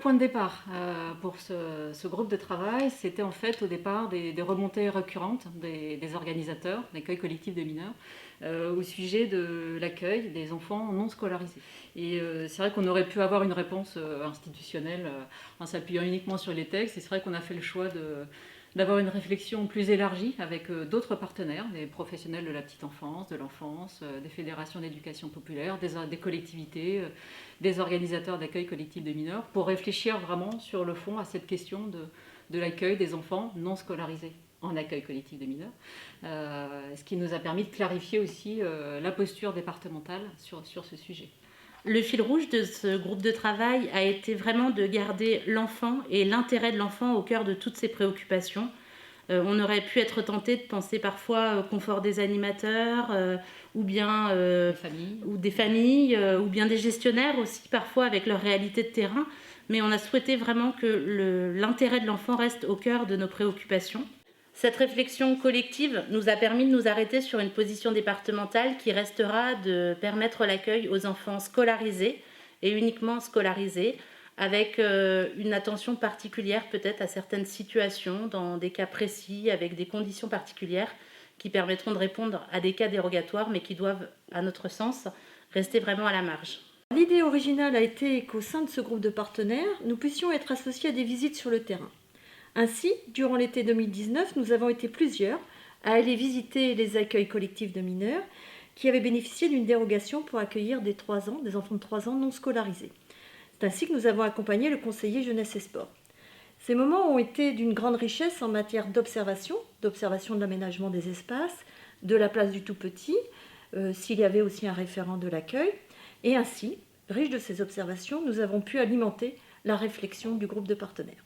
point de départ pour ce groupe de travail, c'était en fait au départ des remontées récurrentes des organisateurs d'accueil collectif de mineurs au sujet de l'accueil des enfants non scolarisés. Et c'est vrai qu'on aurait pu avoir une réponse institutionnelle en s'appuyant uniquement sur les textes, et c'est vrai qu'on a fait le choix d'avoir une réflexion plus élargie avec d'autres partenaires, des professionnels de la petite enfance, de l'enfance, des fédérations d'éducation populaire, des collectivités, des organisateurs d'accueil collectif de mineurs, pour réfléchir vraiment sur le fond à cette question de l'accueil des enfants non scolarisés en accueil collectif de mineurs, ce qui nous a permis de clarifier aussi la posture départementale sur ce sujet. Le fil rouge de ce groupe de travail a été vraiment de garder l'enfant et l'intérêt de l'enfant au cœur de toutes ses préoccupations. On aurait pu être tenté de penser parfois au confort des animateurs, ou bien des familles, ou bien des gestionnaires aussi, parfois avec leur réalité de terrain. Mais on a souhaité vraiment que l'intérêt de l'enfant reste au cœur de nos préoccupations. Cette réflexion collective nous a permis de nous arrêter sur une position départementale qui restera de permettre l'accueil aux enfants scolarisés et uniquement scolarisés, avec une attention particulière peut-être à certaines situations, dans des cas précis, avec des conditions particulières qui permettront de répondre à des cas dérogatoires, mais qui doivent, à notre sens, rester vraiment à la marge. L'idée originale a été qu'au sein de ce groupe de partenaires, nous puissions être associés à des visites sur le terrain. Ainsi, durant l'été 2019, nous avons été plusieurs à aller visiter les accueils collectifs de mineurs qui avaient bénéficié d'une dérogation pour accueillir des enfants de 3 ans non scolarisés. C'est ainsi que nous avons accompagné le conseiller jeunesse et sport. Ces moments ont été d'une grande richesse en matière d'observation de l'aménagement des espaces, de la place du tout-petit, s'il y avait aussi un référent de l'accueil. Et ainsi, riche de ces observations, nous avons pu alimenter la réflexion du groupe de partenaires.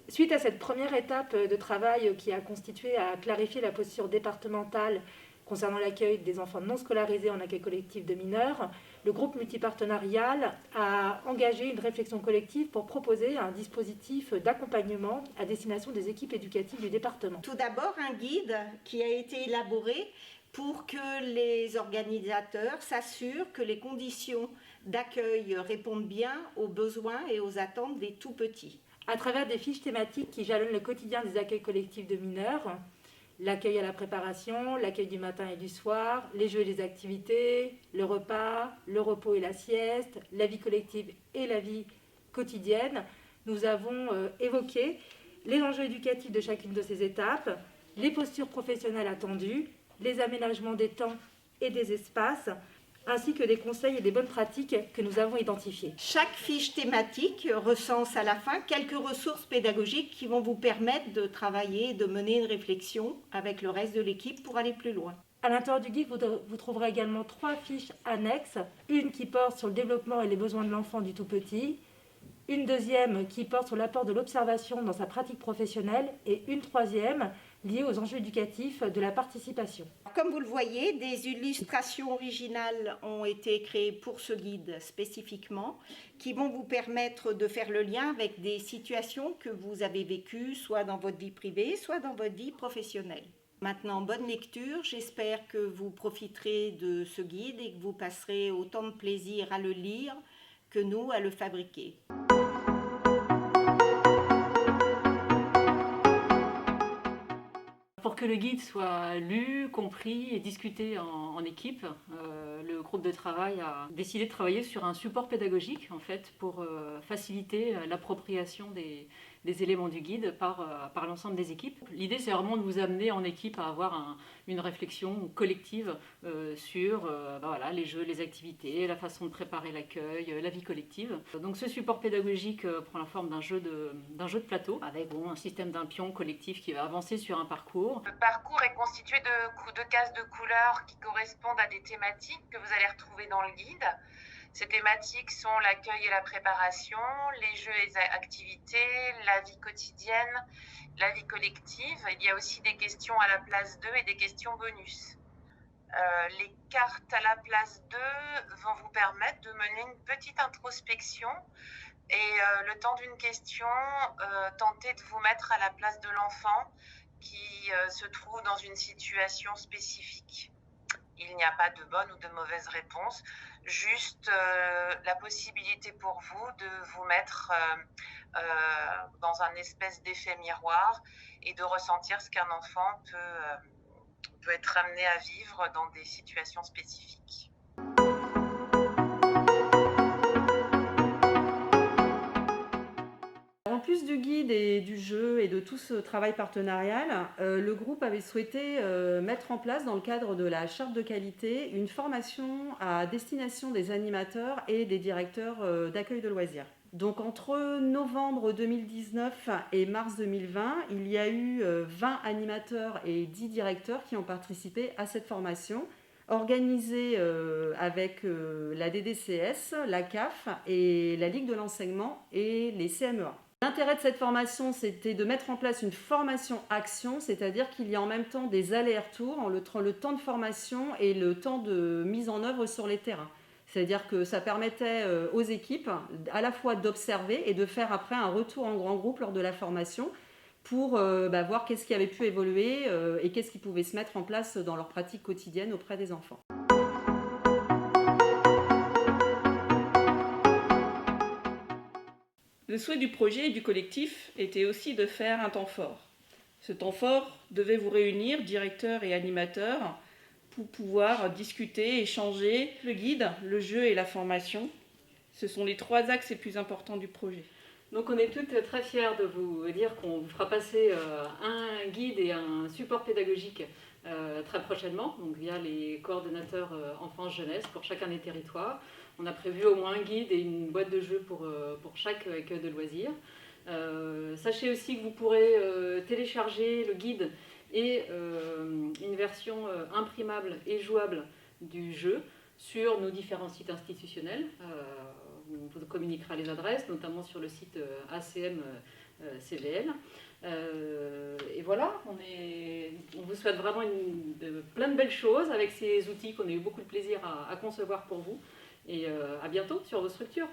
Suite à cette première étape de travail qui a constitué à clarifier la posture départementale concernant l'accueil des enfants non scolarisés en accueil collectif de mineurs, le groupe multipartenarial a engagé une réflexion collective pour proposer un dispositif d'accompagnement à destination des équipes éducatives du département. Tout d'abord, un guide qui a été élaboré pour que les organisateurs s'assurent que les conditions d'accueil répondent bien aux besoins et aux attentes des tout-petits. À travers des fiches thématiques qui jalonnent le quotidien des accueils collectifs de mineurs, l'accueil à la préparation, l'accueil du matin et du soir, les jeux et les activités, le repas, le repos et la sieste, la vie collective et la vie quotidienne, nous avons évoqué les enjeux éducatifs de chacune de ces étapes, les postures professionnelles attendues, les aménagements des temps et des espaces, ainsi que des conseils et des bonnes pratiques que nous avons identifiées. Chaque fiche thématique recense à la fin quelques ressources pédagogiques qui vont vous permettre de travailler, de mener une réflexion avec le reste de l'équipe pour aller plus loin. À l'intérieur du guide, vous trouverez également 3 fiches annexes, une qui porte sur le développement et les besoins de l'enfant du tout-petit, une deuxième qui porte sur l'apport de l'observation dans sa pratique professionnelle et une troisième liée aux enjeux éducatifs de la participation. Comme vous le voyez, des illustrations originales ont été créées pour ce guide spécifiquement, qui vont vous permettre de faire le lien avec des situations que vous avez vécues, soit dans votre vie privée, soit dans votre vie professionnelle. Maintenant, bonne lecture, j'espère que vous profiterez de ce guide et que vous passerez autant de plaisir à le lire que nous à le fabriquer. Pour que le guide soit lu, compris et discuté en équipe, le groupe de travail a décidé de travailler sur un support pédagogique en fait, pour faciliter l'appropriation des éléments du guide par l'ensemble des équipes. L'idée, c'est vraiment de vous amener en équipe à avoir une réflexion collective sur les jeux, les activités, la façon de préparer l'accueil, la vie collective. Donc ce support pédagogique prend la forme d'un jeu de plateau avec un système d'un pion collectif qui va avancer sur un parcours. Le parcours est constitué de cases de couleurs qui correspondent à des thématiques que vous allez retrouver dans le guide. Ces thématiques sont l'accueil et la préparation, les jeux et les activités, la vie quotidienne, la vie collective. Il y a aussi des questions à la place 2 et des questions bonus. Les cartes à la place 2 vont vous permettre de mener une petite introspection et le temps d'une question, tenter de vous mettre à la place de l'enfant qui se trouve dans une situation spécifique. Il n'y a pas de bonne ou de mauvaise réponse, juste la possibilité pour vous de vous mettre dans un espèce d'effet miroir et de ressentir ce qu'un enfant peut être amené à vivre dans des situations spécifiques. En plus du guide et du jeu et de tout ce travail partenarial, le groupe avait souhaité mettre en place, dans le cadre de la charte de qualité, une formation à destination des animateurs et des directeurs d'accueil de loisirs. Donc entre novembre 2019 et mars 2020, il y a eu 20 animateurs et 10 directeurs qui ont participé à cette formation, organisée avec la DDCS, la CAF et la Ligue de l'enseignement et les CMEA. L'intérêt de cette formation, c'était de mettre en place une formation-action, c'est-à-dire qu'il y a en même temps des allers-retours entre le temps de formation et le temps de mise en œuvre sur les terrains. C'est-à-dire que ça permettait aux équipes à la fois d'observer et de faire après un retour en grand groupe lors de la formation pour voir qu'est-ce qui avait pu évoluer et qu'est-ce qui pouvait se mettre en place dans leur pratique quotidienne auprès des enfants. Le souhait du projet et du collectif était aussi de faire un temps fort. Ce temps fort devait vous réunir, directeurs et animateurs, pour pouvoir discuter, échanger le guide, le jeu et la formation. Ce sont les 3 axes les plus importants du projet. Donc on est toutes très fiers de vous dire qu'on vous fera passer un guide et un support pédagogique très prochainement, donc via les coordonnateurs enfance-jeunesse pour chacun des territoires. On a prévu au moins un guide et une boîte de jeux pour chaque accueil de loisirs. Sachez aussi que vous pourrez télécharger le guide et une version imprimable et jouable du jeu sur nos différents sites institutionnels. On vous communiquera les adresses, notamment sur le site ACM CVL. Et voilà, on vous souhaite vraiment plein de belles choses avec ces outils qu'on a eu beaucoup de plaisir à concevoir pour vous. Et à bientôt sur vos structures.